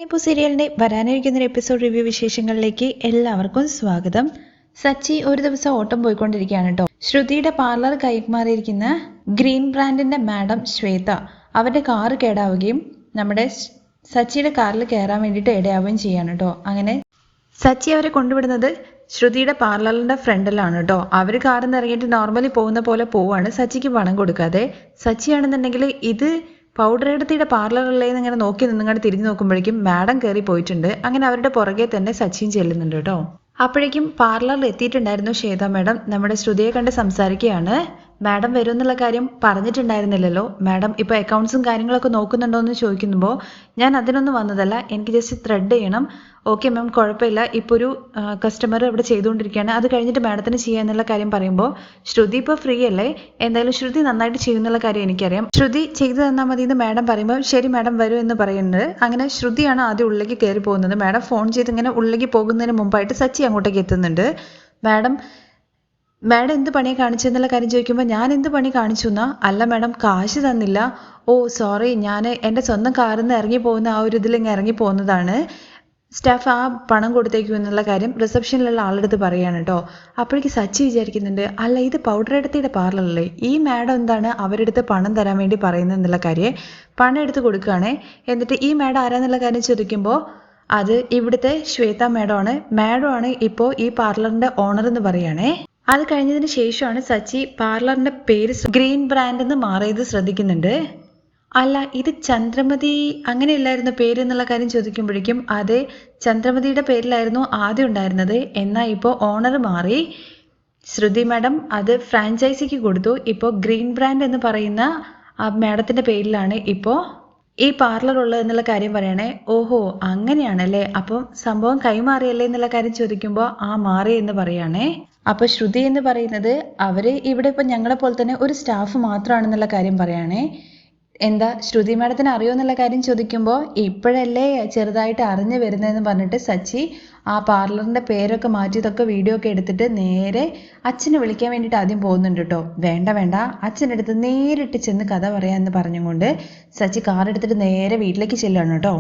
ഇപ്പോൾ സീരിയലിന്റെ വരാനിരിക്കുന്ന എപ്പിസോഡ് റിവ്യൂ വിശേഷങ്ങളിലേക്ക് എല്ലാവർക്കും സ്വാഗതം. സച്ചി ഒരു ദിവസം ഓട്ടം പോയിക്കൊണ്ടിരിക്കുകയാണ് കേട്ടോ. ശ്രുതിയുടെ പാർലർ കൈമാറിയിരിക്കുന്ന ഗ്രീൻ ബ്രാൻഡിന്റെ മാഡം ശ്വേത അവരുടെ കാറ് കേടാവുകയും നമ്മുടെ സച്ചിയുടെ കാറിൽ കയറാൻ വേണ്ടിയിട്ട് ഇടയാവുകയും ചെയ്യാണ് കേട്ടോ. അങ്ങനെ സച്ചി അവരെ കൊണ്ടുവിടുന്നത് ശ്രുതിയുടെ പാർലറിന്റെ ഫ്രണ്ടിലാണ് കേട്ടോ. അവർ കാറിൽ നിന്ന് ഇറങ്ങിയിട്ട് നോർമലി പോകുന്ന പോലെ പോവാണ്, സച്ചിക്ക് പണം കൊടുക്കാതെ. സച്ചിയാണെന്നുണ്ടെങ്കിൽ ഇത് പൗഡറെടുത്തിയുടെ പാർലറിലേന്ന് ഇങ്ങനെ നോക്കി നിന്നിങ്ങോട്ട് തിരിഞ്ഞു നോക്കുമ്പോഴേക്കും മാഡം കയറി പോയിട്ടുണ്ട്. അങ്ങനെ അവരുടെ പുറകെ തന്നെ സച്ചിൻ ചെല്ലുന്നുണ്ട് കേട്ടോ. അപ്പോഴേക്കും പാർലറിൽ എത്തിയിട്ടുണ്ടായിരുന്നു ശ്വേത മാഡം. നമ്മുടെ ശ്രുതിയെ കണ്ട് സംസാരിക്കുകയാണ്. മാഡം വരും എന്നുള്ള കാര്യം പറഞ്ഞിട്ടുണ്ടായിരുന്നില്ലല്ലോ, മാഡം ഇപ്പോൾ അക്കൗണ്ട്സും കാര്യങ്ങളൊക്കെ നോക്കുന്നുണ്ടോ എന്ന് ചോദിക്കുമ്പോൾ ഞാൻ അതിനൊന്നും വന്നതല്ല, എനിക്ക് ജസ്റ്റ് ത്രെഡ് ചെയ്യണം. ഓക്കെ മാം, കുഴപ്പമില്ല, ഇപ്പോൾ ഒരു കസ്റ്റമർ ഇവിടെ ചെയ്തുകൊണ്ടിരിക്കുകയാണ്, അത് കഴിഞ്ഞിട്ട് മാഡത്തിന് ചെയ്യാന്നുള്ള കാര്യം പറയുമ്പോൾ ശ്രുതി ഇപ്പോൾ ഫ്രീ അല്ലേ, എന്തായാലും ശ്രുതി നന്നായിട്ട് ചെയ്യുന്നുള്ള കാര്യം എനിക്കറിയാം, ശ്രുതി ചെയ്തു തന്നാൽ മതി എന്ന് മാഡം പറയുമ്പോൾ ശരി മാഡം വരും എന്ന് പറയുന്നുണ്ട്. അങ്ങനെ ശ്രുതിയാണ് ആദ്യം ഉള്ളിലേക്ക് കയറി പോകുന്നത്. മാഡം ഫോൺ ചെയ്ത് ഇങ്ങനെ ഉള്ളിലേക്ക് പോകുന്നതിന് മുമ്പായിട്ട് സച്ചി അങ്ങോട്ടേക്ക് എത്തുന്നുണ്ട്. മാഡം എന്ത് പണിയെ കാണിച്ചെന്നുള്ള കാര്യം ചോദിക്കുമ്പോൾ ഞാൻ എന്ത് പണി കാണിച്ചു എന്നാ? അല്ല മാഡം, കാശ് തന്നില്ല. ഓ സോറി, ഞാൻ എൻ്റെ സ്വന്തം കാറിൽ നിന്ന് ഇറങ്ങി പോകുന്ന ആ ഒരു ഇതിൽ ഇങ്ങനെ ഇറങ്ങി പോകുന്നതാണ്, സ്റ്റാഫ് ആ പണം കൊടുത്തേക്കും എന്നുള്ള കാര്യം റിസപ്ഷനിലുള്ള ആളെടുത്ത് പറയാണ് കേട്ടോ. അപ്പോഴേക്ക് സച്ചി വിചാരിക്കുന്നുണ്ട്, അല്ല ഇത് പൗഡർ എടുത്തിയുടെ പാർലറല്ലേ, ഈ മാഡം എന്താണ് അവരെടുത്ത് പണം തരാൻ വേണ്ടി പറയുന്നത് എന്നുള്ള കാര്യം പണം എടുത്ത് കൊടുക്കുകയാണ്. എന്നിട്ട് ഈ മാഡം ആരാന്നുള്ള കാര്യം ചോദിക്കുമ്പോൾ അത് ഇവിടുത്തെ ശ്വേത മാഡമാണ് ഇപ്പോൾ ഈ പാർലറിന്റെ ഓണർ എന്ന് പറയുകയാണേ. അത് കഴിഞ്ഞതിന് ശേഷമാണ് സച്ചി പാർലറിന്റെ പേര് ഗ്രീൻ ബ്രാൻഡ് എന്ന് മാറിയത് ശ്രദ്ധിക്കുന്നുണ്ട്. അല്ല ഇത് ചന്ദ്രമതി അങ്ങനെയല്ലായിരുന്നു പേര് എന്നുള്ള കാര്യം ചോദിക്കുമ്പോഴേക്കും അതെ, ചന്ദ്രമതിയുടെ പേരിലായിരുന്നു ആദ്യം ഉണ്ടായിരുന്നത്, എന്നാൽ ഇപ്പോൾ ഓണർ മാറി. ശ്രുതി മാഡം അത് ഫ്രാഞ്ചൈസിക്ക് കൊടുത്തു, ഇപ്പോൾ ഗ്രീൻ ബ്രാൻഡ് എന്ന് പറയുന്ന ആ മാഡത്തിന്റെ പേരിലാണ് ഇപ്പോൾ ഈ പാർലർ ഉള്ളത് എന്നുള്ള കാര്യം പറയണേ. ഓഹോ അങ്ങനെയാണല്ലേ, അപ്പം സംഭവം കൈമാറിയല്ലേ എന്നുള്ള കാര്യം ചോദിക്കുമ്പോൾ ആ മാറി എന്ന് പറയാണേ. അപ്പൊ ശ്രുതി എന്ന് പറയുന്നത് അവര് ഇവിടെ ഇപ്പൊ ഞങ്ങളെ പോലെ തന്നെ ഒരു സ്റ്റാഫ് മാത്രമാണെന്നുള്ള കാര്യം പറയാണേ. എന്താ ശ്രുതി മാഡത്തിന് അറിയോ എന്നുള്ള കാര്യം ചോദിക്കുമ്പോൾ ഇപ്പോഴല്ലേ ചെറുതായിട്ട് അറിഞ്ഞു വരുന്നതെന്ന് പറഞ്ഞിട്ട് സച്ചി ആ പാർലറിന്റെ പേരൊക്കെ മാറ്റിയതൊക്കെ വീഡിയോ ഒക്കെ എടുത്തിട്ട് നേരെ അച്ഛനെ വിളിക്കാൻ വേണ്ടിയിട്ട് ആദ്യം പോകുന്നുണ്ട് കേട്ടോ. വേണ്ട അച്ഛൻ്റെ അടുത്ത് നേരിട്ട് ചെന്ന് കഥ പറയാമെന്ന് പറഞ്ഞുകൊണ്ട് സച്ചി കാർ എടുത്തിട്ട് നേരെ വീട്ടിലേക്ക് ചെല്ലുകയാണ് കേട്ടോ.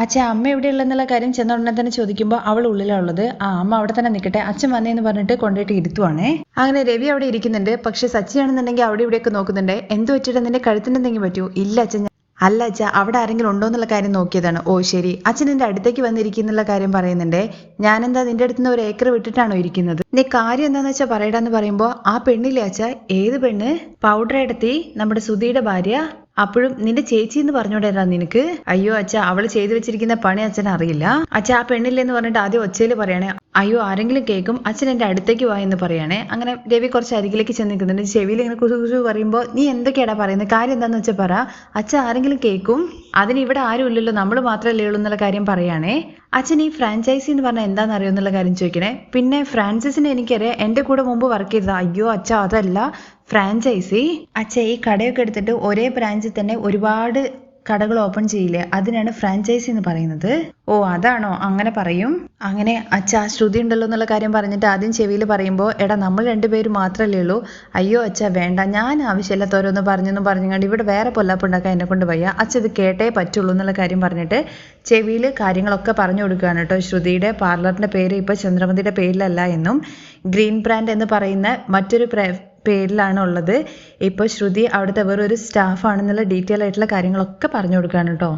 അച്ഛൻ അമ്മ എവിടെയുള്ളതെന്നുള്ള കാര്യം ചെന്ന ഉടനെ തന്നെ ചോദിക്കുമ്പോൾ അവൾ ഉള്ളിലുള്ളത്, ആ അമ്മ അവിടെ തന്നെ നിൽക്കട്ടെ, അച്ഛൻ വന്നേന്ന് പറഞ്ഞിട്ട് കൊണ്ടുപോയിട്ട് ഇരുത്തുവാണേ. അങ്ങനെ രവി അവിടെ ഇരിക്കുന്നുണ്ട്. പക്ഷെ സച്ചിയാണെന്നുണ്ടെങ്കിൽ അവിടെ ഇവിടെയൊക്കെ നോക്കുന്നുണ്ട്. എന്ത് വെച്ചിട്ട് നിന്റെ കഴുത്തിന് എന്തെങ്കിലും പറ്റുമോ? ഇല്ല അച്ഛൻ, അല്ല അച്ഛാ അവിടെ ആരെങ്കിലും ഉണ്ടോ എന്നുള്ള കാര്യം നോക്കിയതാണ്. ഓ ശരി, അച്ഛൻ എൻ്റെ അടുത്തേക്ക് വന്നിരിക്കുന്നുള്ള കാര്യം പറയുന്നുണ്ട്. ഞാനെന്താ നിന്റെ അടുത്ത് നിന്ന് 1 ഏക്കർ വിട്ടിട്ടാണോ ഇരിക്കുന്നത്? നീ കാര്യം എന്താന്ന് വെച്ചാൽ പറയടാന്ന് പറയുമ്പോൾ ആ പെണ്ണില്ലേ അച്ഛാ? ഏത് പെണ്ണ്? പൗഡർ എടുത്തി നമ്മുടെ സുധിയുടെ ഭാര്യ. അപ്പോഴും നിന്റെ ചേച്ചി എന്ന് പറഞ്ഞോടേരാ നിനക്ക്? അയ്യോ അച്ഛാ, അവള് ചെയ്തു വെച്ചിരിക്കുന്ന പണി അച്ഛൻ അറിയില്ല. അച്ഛാ ആ പെണ്ണില്ലെന്ന് പറഞ്ഞിട്ട് ആദ്യം ഒച്ചയിൽ പറയണേ. അയ്യോ ആരെങ്കിലും കേൾക്കും, അച്ഛൻ എൻ്റെ അടുത്തേക്ക് വാ എന്ന് പറയണേ. അങ്ങനെ രവി കുറച്ച് അരികിലേക്ക് ചെന്ന് നിൽക്കുന്നുണ്ട്. ചെവിയിൽ ഇങ്ങനെ കുസു പറയുമ്പോൾ നീ എന്തൊക്കെയാടാ പറയുന്നത്, കാര്യം എന്താന്ന് വെച്ചാൽ പറ, അച്ഛൻ ആരെങ്കിലും കേൾക്കും, അതിന് ഇവിടെ ആരും ഇല്ലല്ലോ, നമ്മൾ മാത്രമല്ലേ ഉള്ളൂ എന്നുള്ള കാര്യം പറയാണേ. അച്ഛൻ ഈ ഫ്രാഞ്ചൈസി എന്ന് പറഞ്ഞാൽ എന്താണെന്ന് അറിയോ എന്നുള്ള കാര്യം ചോദിക്കണേ. പിന്നെ ഫ്രാൻസിസിനെ എനിക്കറിയാം, എൻ്റെ കൂടെ മുമ്പ് വർക്ക് ചെയ്തതാ. അയ്യോ അച്ഛാ അതല്ല ഫ്രാഞ്ചൈസി, അച്ഛാ ഈ കടയൊക്കെ എടുത്തിട്ട് ഒരേ ബ്രാഞ്ചിൽ തന്നെ ഒരുപാട് കടകൾ ഓപ്പൺ ചെയ്യില്ലേ, അതിനാണ് ഫ്രാഞ്ചൈസി എന്ന് പറയുന്നത്. ഓ അതാണോ, അങ്ങനെ പറയും. അങ്ങനെ അച്ഛാ ശ്രുതി ഉണ്ടല്ലോ എന്നുള്ള കാര്യം പറഞ്ഞിട്ട് ആദ്യം ചെവിയിൽ പറയുമ്പോൾ എടാ നമ്മൾ 2 പേര് മാത്രമല്ലേ ഉള്ളൂ. അയ്യോ അച്ഛാ വേണ്ട, ഞാൻ ആവശ്യമില്ലാത്തവരൊന്ന് പറഞ്ഞുകൊണ്ട് ഇവിടെ വേറെ പൊല്ലാപ്പുണ്ടാക്കാൻ എന്നെ കൊണ്ട് വയ്യ, അച്ഛൻ ഇത് കേട്ടേ പറ്റുള്ളൂ എന്നുള്ള കാര്യം പറഞ്ഞിട്ട് ചെവിയിൽ കാര്യങ്ങളൊക്കെ പറഞ്ഞു കൊടുക്കുകയാണ് കേട്ടോ. ശ്രുതിയുടെ പാർലറിന്റെ പേര് ഇപ്പോൾ ചന്ദ്രമതിയുടെ പേരിലല്ല എന്നും ഗ്രീൻ ബ്രാൻഡ് എന്ന് പറയുന്ന മറ്റൊരു പേരിലാണ് ഉള്ളത്. ഇപ്പോൾ ശ്രുതി അവിടുത്തെ വേറൊരു സ്റ്റാഫാണെന്നുള്ള ഡീറ്റെയിൽ ആയിട്ടുള്ള കാര്യങ്ങളൊക്കെ പറഞ്ഞു കൊടുക്കുകയാണ് കേട്ടോ.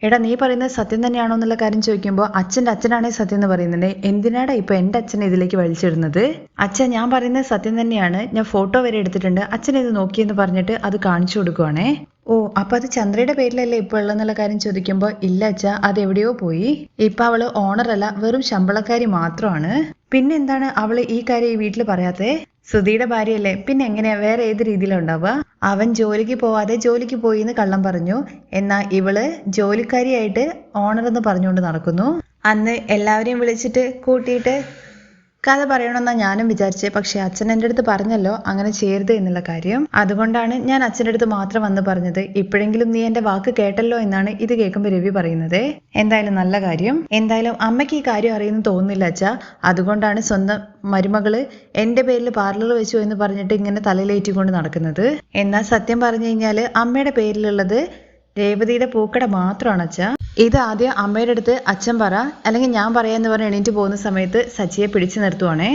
എടാ നീ പറയുന്നത് സത്യം തന്നെയാണോ എന്നുള്ള കാര്യം ചോദിക്കുമ്പോൾ അച്ഛനാണേ സത്യം എന്ന് പറയുന്നുണ്ട്. എന്തിനാടാ ഇപ്പൊ എൻ്റെ അച്ഛനെ ഇതിലേക്ക് വലിച്ചിടുന്നത്? അച്ഛൻ ഞാൻ പറയുന്നത് സത്യം തന്നെയാണ്, ഞാൻ ഫോട്ടോ വരെ എടുത്തിട്ടുണ്ട്, അച്ഛൻ ഇത് നോക്കിയെന്ന് പറഞ്ഞിട്ട് അത് കാണിച്ചു കൊടുക്കുവാണേ. ഓ അപ്പൊ അത് ചന്ദ്രയുടെ പേരിലല്ലേ ഇപ്പോൾ ഉള്ളതെന്നുള്ള കാര്യം ചോദിക്കുമ്പോൾ ഇല്ല അച്ഛാ അത് എവിടെയോ പോയി, ഇപ്പൊ അവള് ഓണറല്ല, വെറും ശമ്പളക്കാരി മാത്രമാണ്. പിന്നെ എന്താണ് അവള് ഈ കാര്യം ഈ വീട്ടിൽ പറയാത്തേ? സുധിയുടെ ഭാര്യയല്ലേ, പിന്നെ എങ്ങനെയാ വേറെ ഏത് രീതിയിലുണ്ടാവുക? അവൻ ജോലിക്ക് പോവാതെ ജോലിക്ക് പോയി എന്ന് കള്ളം പറഞ്ഞു, എന്നാ ഇവള് ജോലിക്കാരിയായിട്ട് ഓണർ എന്ന് പറഞ്ഞുകൊണ്ട് നടക്കുന്നു. അന്ന് എല്ലാവരെയും വിളിച്ചിട്ട് കൂട്ടിയിട്ട് കഥ പറയണമെന്നാണ് ഞാനും വിചാരിച്ചത്. പക്ഷെ അച്ഛൻ എൻ്റെ അടുത്ത് പറഞ്ഞല്ലോ അങ്ങനെ ചെയ്യരുത് എന്നുള്ള കാര്യം, അതുകൊണ്ടാണ് ഞാൻ അച്ഛൻ്റെ അടുത്ത് മാത്രം വന്ന് പറഞ്ഞത്. ഇപ്പോഴെങ്കിലും നീ എൻ്റെ വാക്ക് കേട്ടല്ലോ എന്നാണ് ഇത് കേൾക്കുമ്പോൾ രവി പറയുന്നത്. എന്തായാലും നല്ല കാര്യം, എന്തായാലും അമ്മയ്ക്ക് ഈ കാര്യം അറിയുന്നു തോന്നുന്നില്ല അച്ഛാ, അതുകൊണ്ടാണ് സ്വന്തം മരുമകള് എൻ്റെ പേരിൽ പാർലർ വെച്ചു എന്ന് പറഞ്ഞിട്ട് ഇങ്ങനെ തലയിലേറ്റിക്കൊണ്ട് നടക്കുന്നത്. എന്നാൽ സത്യം പറഞ്ഞു കഴിഞ്ഞാൽ അമ്മയുടെ പേരിലുള്ളത് രേവതിയുടെ പൂക്കട മാത്രമാണ് അച്ഛാ. ഇത് ആദ്യം അമ്മയുടെ അടുത്ത് അച്ഛൻ പറ, അല്ലെങ്കിൽ ഞാൻ പറയാന്ന് പറഞ്ഞ് എണീറ്റ് പോകുന്ന സമയത്ത് സച്ചിയെ പിടിച്ചു നിർത്തുവാണേ.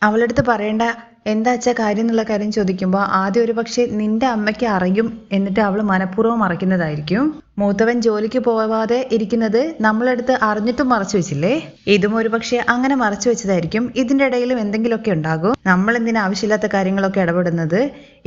അവളുടെ അടുത്ത് പറയേണ്ട എന്താ അച്ഛാ കാര്യം എന്നുള്ള കാര്യം ചോദിക്കുമ്പോൾ ആദ്യം ഒരു പക്ഷേ നിന്റെ അമ്മയ്ക്ക് അറിയും, എന്നിട്ട് അവൾ മനഃപൂർവ്വം മറയ്ക്കുന്നതായിരിക്കും. മൂത്തവൻ ജോലിക്ക് പോവാതെ ഇരിക്കുന്നത് നമ്മളെടുത്ത് അറിഞ്ഞിട്ടും മറച്ചു വെച്ചില്ലേ, ഇതും ഒരു പക്ഷേ അങ്ങനെ മറച്ചു വെച്ചതായിരിക്കും. ഇതിന്റെ ഇടയിലും എന്തെങ്കിലുമൊക്കെ ഉണ്ടാകും. നമ്മൾ എന്തിനാ ആവശ്യമില്ലാത്ത കാര്യങ്ങളൊക്കെ ഇടപെടുന്നത്?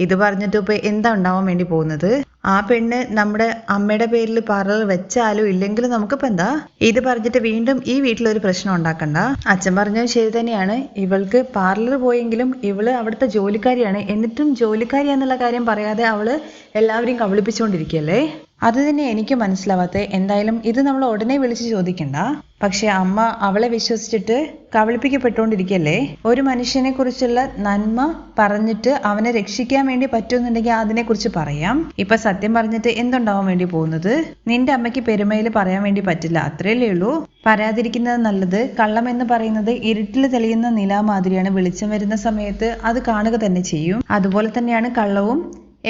ഇത് പറഞ്ഞിട്ട് ഇപ്പൊ എന്താ ഉണ്ടാവാൻ വേണ്ടി പോകുന്നത്? ആ പെണ്ണ് നമ്മുടെ അമ്മയുടെ പേരിൽ പാർലർ വെച്ചാലും ഇല്ലെങ്കിലും നമുക്കിപ്പോ എന്താ? ഇത് പറഞ്ഞിട്ട് വീണ്ടും ഈ വീട്ടിലൊരു പ്രശ്നം ഉണ്ടാക്കണ്ട. അച്ഛൻ പറഞ്ഞത് ശരി തന്നെയാണ്. ഇവൾക്ക് പാർലർ പോയെങ്കിലും ഇവള് അവിടുത്തെ ജോലിക്കാരിയാണ്. എന്നിട്ടും ജോലിക്കാരിയാന്നുള്ള കാര്യം പറയാതെ അവള് എല്ലാവരെയും കബളിപ്പിച്ചുകൊണ്ടിരിക്കുകയല്ലേ. അത് തന്നെ എനിക്ക് മനസ്സിലാവാത്തെ. എന്തായാലും ഇത് നമ്മൾ ഉടനെ വിളിച്ച് ചോദിക്കണ്ട. പക്ഷെ അമ്മ അവളെ വിശ്വസിച്ചിട്ട് കബളിപ്പിക്കപ്പെട്ടുകൊണ്ടിരിക്കല്ലേ. ഒരു മനുഷ്യനെ കുറിച്ചുള്ള നന്മ പറഞ്ഞിട്ട് അവനെ രക്ഷിക്കാൻ വേണ്ടി പറ്റുമെന്നുണ്ടെങ്കിൽ അതിനെ കുറിച്ച് പറയാം. ഇപ്പൊ സത്യം പറഞ്ഞിട്ട് എന്തുണ്ടാവാൻ വേണ്ടി പോകുന്നത്? നിന്റെ അമ്മയ്ക്ക് പെരുമയിൽ പറയാൻ വേണ്ടി പറ്റില്ല, അത്രയല്ലേ ഉള്ളൂ. പറയാതിരിക്കുന്നത് നല്ലത്. കള്ളം എന്ന് പറയുന്നത് ഇരുട്ടിൽ തെളിയുന്ന നിലാ മാതിരിയാണ്. വെളിച്ചം വരുന്ന സമയത്ത് അത് കാണുക തന്നെ ചെയ്യും. അതുപോലെ തന്നെയാണ് കള്ളവും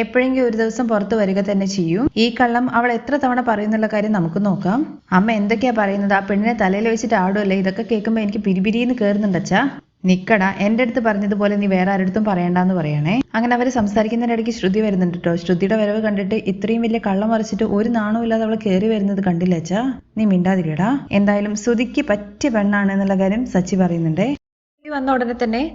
എപ്പോഴെങ്കിലും ഒരു ദിവസം പുറത്തു വരിക തന്നെ ചെയ്യും. ഈ കള്ളം അവൾ എത്ര തവണ പറയുന്നുള്ള കാര്യം നമുക്ക് നോക്കാം. അമ്മ എന്തൊക്കെയാ പറയുന്നത്? ആ പെണ്ണിനെ തലയിൽ വെച്ചിട്ട് ആടുമല്ലേ. ഇതൊക്കെ കേൾക്കുമ്പോൾ എനിക്ക് പിരിപിരിന്ന് കയറുന്നുണ്ട് അച്ഛാ. നിക്കടാ, എന്റെ അടുത്ത് പറഞ്ഞതുപോലെ നീ വേറെ ആരുടെ പറയണ്ടെന്ന് പറയണേ. അങ്ങനെ അവർ സംസാരിക്കുന്നതിനിടയ്ക്ക് ശ്രുതി വരുന്നുണ്ട് കേട്ടോ. ശ്രുതിയുടെ വരവ് കണ്ടിട്ട് ഇത്രയും വലിയ കള്ളം മറിച്ചിട്ട് ഒരു നാണവും ഇല്ലാതെ അവൾ കയറി വരുന്നത് കണ്ടില്ല അച്ഛാ. നീ മിണ്ടാതിരിയടാ. എന്തായാലും ശ്രുതിക്ക് പറ്റിയ പെണ്ണാണ് എന്നുള്ള കാര്യം സച്ചി പറയുന്നുണ്ട്. വന്ന ഉടനെ തന്നെ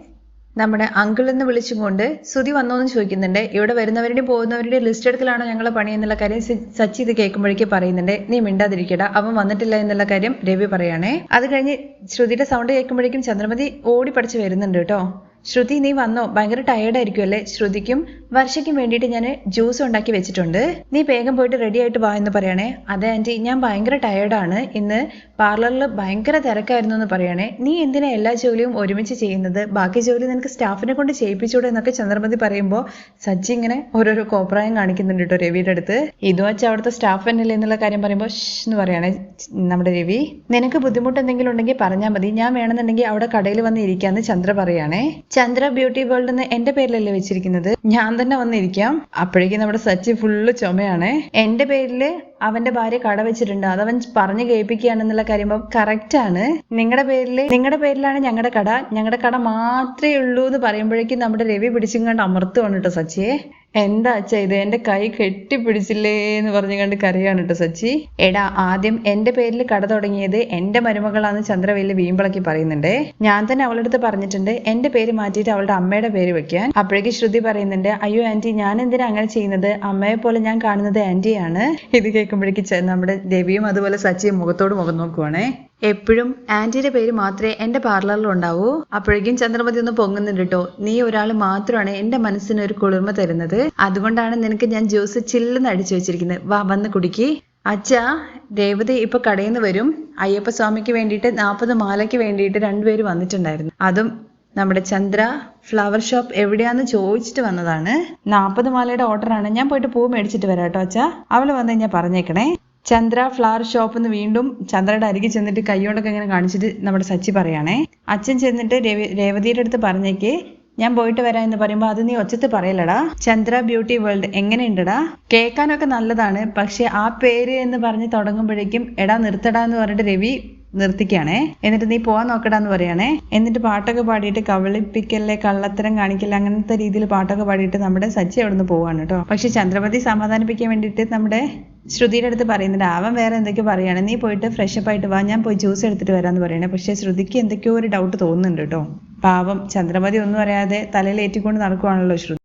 നമ്മുടെ അങ്കിൾ എന്ന് വിളിച്ചുകൊണ്ട് ശ്രുതി വന്നോന്ന് ചോദിക്കുന്നുണ്ട്. ഇവിടെ വരുന്നവരുടെയും പോകുന്നവരുടെയും ലിസ്റ്റ് എടുക്കലാണോ ഞങ്ങളെ പണി എന്നുള്ള കാര്യം സച്ചി ഇത് കേൾക്കുമ്പോഴേക്ക് പറയുന്നുണ്ട്. നീ മിണ്ടാതിരിക്കടാ, അവൻ വന്നിട്ടില്ല എന്നുള്ള കാര്യം രവി പറയാണേ. അത് കഴിഞ്ഞ് ശ്രുതിയുടെ സൗണ്ട് കേൾക്കുമ്പോഴേക്കും ചന്ദ്രമതി ഓടി പഠിച്ച് വരുന്നുണ്ട് കേട്ടോ. ശ്രുതി നീ വന്നോ? ഭയങ്കര ടയേർഡായിരിക്കും അല്ലേ? ശ്രുതിക്കും വർഷയ്ക്കും വേണ്ടിയിട്ട് ഞാൻ ജ്യൂസ് ഉണ്ടാക്കി വെച്ചിട്ടുണ്ട്, നീ വേഗം പോയിട്ട് റെഡി ആയിട്ട് വാ എന്ന് പറയണേ. അതെ ആൻറ്റി, ഞാൻ ഭയങ്കര ടയേർഡാണ്, ഇന്ന് പാർലറിൽ ഭയങ്കര തിരക്കായിരുന്നു എന്ന് പറയണേ. നീ എന്തിനാ എല്ലാ ജോലിയും ഒരുമിച്ച് ചെയ്യുന്നത്? ബാക്കി ജോലി നിനക്ക് സ്റ്റാഫിനെ കൊണ്ട് ചെയ്യിപ്പിച്ചൂടെ എന്നൊക്കെ ചന്ദ്രമതി പറയുമ്പോൾ സച്ചി ഇങ്ങനെ ഓരോരോ കോപ്രായം കാണിക്കുന്നുണ്ട് കേട്ടോ രവിയുടെ അടുത്ത്. ഇത് വെച്ച് അവിടുത്തെ സ്റ്റാഫ് തന്നെയല്ലേ എന്നുള്ള കാര്യം പറയുമ്പോൾ എന്ന് പറയണേ നമ്മുടെ രവി. നിനക്ക് ബുദ്ധിമുട്ട് എന്തെങ്കിലും ഉണ്ടെങ്കിൽ പറഞ്ഞാൽ മതി, ഞാൻ വേണമെന്നുണ്ടെങ്കിൽ അവിടെ കടയിൽ വന്ന് ഇരിക്കാന്ന് ചന്ദ്ര പറയാണേ. ചന്ദ്ര ബ്യൂട്ടി വേൾഡ് എന്ന് എന്റെ പേരിലല്ലേ വെച്ചിരിക്കുന്നത്, ഞാൻ തന്നെ വന്നിരിക്കാം. അപ്പോഴേക്കും നമ്മുടെ സച്ചി ഫുള്ള് ചുമയാണ്. എന്റെ പേരില് അവന്റെ ഭാര്യ കട വെച്ചിട്ടുണ്ട്, അതവൻ പറഞ്ഞു കേൾപ്പിക്കുകയാണെന്നുള്ള കാര്യം കറക്റ്റ് ആണ്. നിങ്ങളുടെ പേരിലാണ് ഞങ്ങളുടെ കട മാത്രമേ ഉള്ളൂ എന്ന് പറയുമ്പോഴേക്കും നമ്മുടെ രവി പിടിച്ചും കണ്ട് അമർത്തുവാണ് കേട്ടോ സച്ചിയെ. എന്താ അച്ഛാ ഇത്, എന്റെ കൈ കെട്ടിപ്പിടിച്ചില്ലേ എന്ന് പറഞ്ഞു കണ്ട് കരയാണ് കേട്ടോ സച്ചി. എടാ, ആദ്യം എന്റെ പേരിൽ കട തുടങ്ങിയത് എന്റെ മരുമകളാന്ന് ചന്ദ്രവേലി വീമ്പിളക്കി പറയുന്നുണ്ട്. ഞാൻ തന്നെ അവളുടെ അടുത്ത് പറഞ്ഞിട്ടുണ്ട് എന്റെ പേര് മാറ്റിയിട്ട് അവളുടെ അമ്മയുടെ പേര് വെക്കാൻ. അപ്പോഴേക്ക് ശ്രുതി പറയുന്നുണ്ട്, അയ്യോ ആന്റി, ഞാൻ എന്തിനാ അങ്ങനെ ചെയ്യുന്നത്? അമ്മയെ പോലെ ഞാൻ കാണുന്നത് ആന്റിയാണ്. ഇത് കേൾക്കുമ്പോഴേക്ക് നമ്മുടെ രവിയും അതുപോലെ സച്ചിയും മുഖത്തോട് മുഖം നോക്കുവാണേ. എപ്പോഴും ആന്റിയുടെ പേര് മാത്രമേ എന്റെ പാർലറിൽ ഉണ്ടാവൂ. അപ്പോഴേക്കും ചന്ദ്രമതി ഒന്ന് പൊങ്ങുന്നുണ്ട് കേട്ടോ. നീ ഒരാൾ മാത്രമാണ് എന്റെ മനസ്സിന് ഒരു കുളിർമ തരുന്നത്, അതുകൊണ്ടാണ് നിനക്ക് ഞാൻ ജ്യൂസ് ചില്ലെന്ന് അടിച്ചു വെച്ചിരിക്കുന്നത്, വാ വന്ന് കുടിക്ക്. അച്ഛാ, രേവതി ഇപ്പൊ കടയിൽ നിന്ന് വരും. അയ്യപ്പ സ്വാമിക്ക് വേണ്ടിയിട്ട് 40 മാലയ്ക്ക് വേണ്ടിയിട്ട് 2 പേര് വന്നിട്ടുണ്ടായിരുന്നു. അതും നമ്മുടെ ചന്ദ്ര ഫ്ലവർ ഷോപ്പ് എവിടെയാന്ന് ചോദിച്ചിട്ട് വന്നതാണ്. 40 മാലയുടെ ഓർഡറാണ്. ഞാൻ പോയിട്ട് പൂ മേടിച്ചിട്ട് വരാം കേട്ടോ അച്ഛാ. അവള് വന്ന് കഴിഞ്ഞാൽ പറഞ്ഞേക്കണേ. ചന്ദ്ര ഫ്ലവർ ഷോപ്പ് എന്ന് വീണ്ടും ചന്ദ്രയുടെ അരികിൽ ചെന്നിട്ട് കൈയോടൊക്കെ ഇങ്ങനെ കാണിച്ചിട്ട് നമ്മുടെ സച്ചി പറയാണേ. അച്ഛൻ ചെന്നിട്ട് രേവതിയുടെ അടുത്ത് പറഞ്ഞേക്ക് ഞാൻ പോയിട്ട് വരാം എന്ന് പറയുമ്പോൾ അത് നീ ഒച്ചത്ത് പറയലടാ. ചന്ദ്ര ബ്യൂട്ടി വേൾഡ് എങ്ങനെയുണ്ടടാ? കേൾക്കാനൊക്കെ നല്ലതാണ്, പക്ഷെ ആ പേര് എന്ന് പറഞ്ഞ് തുടങ്ങുമ്പോഴേക്കും എടാ നിർത്തടാ എന്ന് പറഞ്ഞിട്ട് രവി നിർത്തിക്കാണേ. എന്നിട്ട് നീ പോവാൻ നോക്കടാന്ന് പറയാണേ. എന്നിട്ട് പാട്ടൊക്കെ പാടിയിട്ട് കവളിപ്പിക്കല്ലേ, കള്ളത്തരം കാണിക്കല്ലേ, അങ്ങനത്തെ രീതിയിൽ പാട്ടൊക്കെ പാടിയിട്ട് നമ്മുടെ സച്ചി അവിടെ നിന്ന് പോവാണ് കേട്ടോ. പക്ഷെ ചന്ദ്രമതി സമാധാനിപ്പിക്കാൻ വേണ്ടിയിട്ട് നമ്മുടെ ശ്രുതിയുടെ അടുത്ത് പറയുന്നുണ്ട്, അവൻ വേറെ എന്തൊക്കെയോ പറയാണ്, നീ പോയിട്ട് ഫ്രഷപ്പ് ആയിട്ട് വാ, ഞാൻ പോയി ജ്യൂസ് എടുത്തിട്ട് വരാന്ന് പറയണേ. പക്ഷെ ശ്രുതിക്ക് എന്തൊക്കെയോ ഒരു ഡൗട്ട് തോന്നുന്നുണ്ട് കേട്ടോ. പാവം ചന്ദ്രമതി ഒന്നും അറിയാതെ തലയിൽ ഏറ്റിക്കൊണ്ട് നടക്കുവാണല്ലോ ശ്രുതി.